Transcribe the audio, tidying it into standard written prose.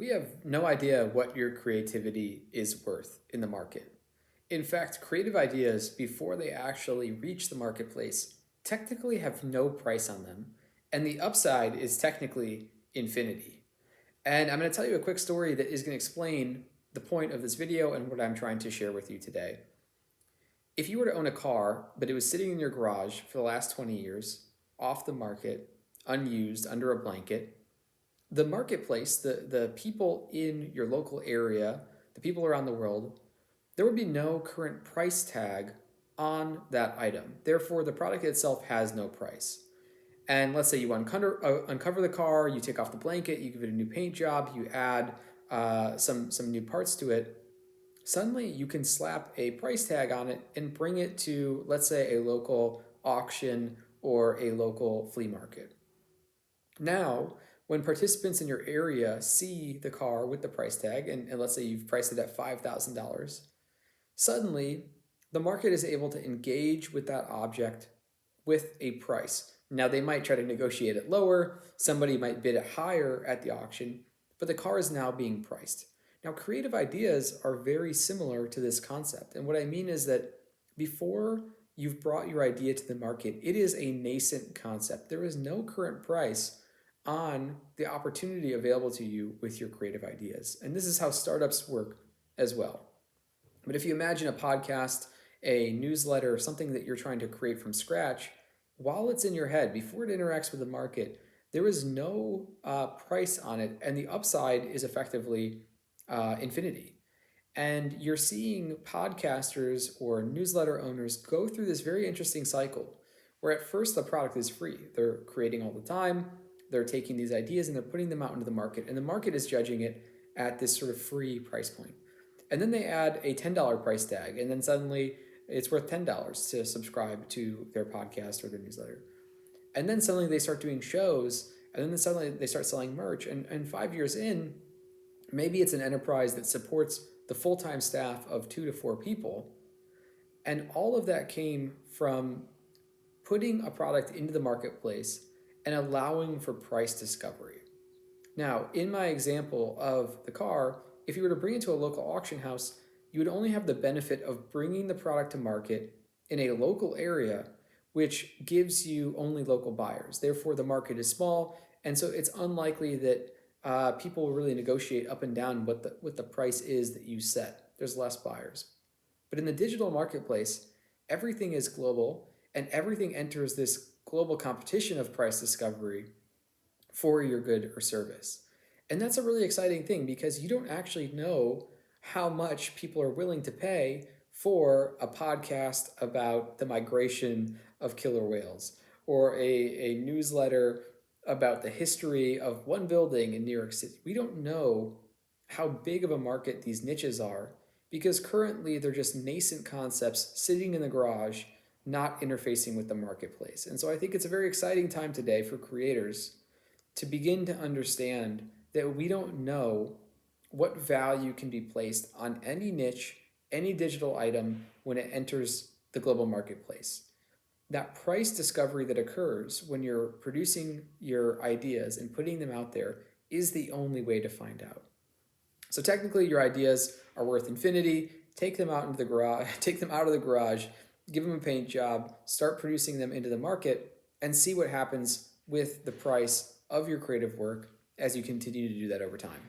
We have no idea what your creativity is worth in the market. In fact, creative ideas, before they actually reach the marketplace, technically have no price on them, and the upside is technically infinity. And I'm going to tell you a quick story that is going to explain the point of this video and what I'm trying to share with you today. If you were to own a car, but it was sitting in your garage for the last 20 years, off the market, unused, under a blanket, the marketplace, the people in your local area, the people around the world, there would be no current price tag on that item. Therefore, the product itself has no price. And let's say you uncover the car, you take off the blanket, you give it a new paint job, you add some new parts to it. Suddenly, you can slap a price tag on it and bring it to, let's say, a local auction or a local flea market. Now, when participants in your area see the car with the price tag, and let's say you've priced it at $5,000, suddenly the market is able to engage with that object with a price. Now, they might try to negotiate it lower, somebody might bid it higher at the auction, but the car is now being priced. Now, creative ideas are very similar to this concept. And what I mean is that before you've brought your idea to the market, it is a nascent concept. There is no current price on the opportunity available to you with your creative ideas. And this is how startups work as well. But if you imagine a podcast, a newsletter, something that you're trying to create from scratch, while it's in your head, before it interacts with the market, there is no price on it, and the upside is effectively infinity. And you're seeing podcasters or newsletter owners go through this very interesting cycle where at first the product is free. They're creating all the time, they're taking these ideas and they're putting them out into the market, and the market is judging it at this sort of free price point. And then they add a $10 price tag, and then suddenly it's worth $10 to subscribe to their podcast or their newsletter. And then suddenly they start doing shows, and then suddenly they start selling merch. And 5 years in, maybe it's an enterprise that supports the full-time staff of 2 to 4 people. And all of that came from putting a product into the marketplace and allowing for price discovery. Now, in my example of the car, if you were to bring it to a local auction house, you would only have the benefit of bringing the product to market in a local area, which gives you only local buyers. Therefore, the market is small, and so it's unlikely that people will really negotiate up and down what the price is that you set. There's less buyers. But in the digital marketplace, everything is global, and everything enters this global competition of price discovery for your good or service. And that's a really exciting thing because you don't actually know how much people are willing to pay for a podcast about the migration of killer whales or a newsletter about the history of one building in New York City. We don't know how big of a market these niches are because currently they're just nascent concepts sitting in the garage, not interfacing with the marketplace. And so I think it's a very exciting time today for creators to begin to understand that we don't know what value can be placed on any niche, any digital item when it enters the global marketplace. That price discovery that occurs when you're producing your ideas and putting them out there is the only way to find out. So technically your ideas are worth infinity. Take them out into the garage, take them out of the garage, give them a paint job, start producing them into the market, and see what happens with the price of your creative work as you continue to do that over time.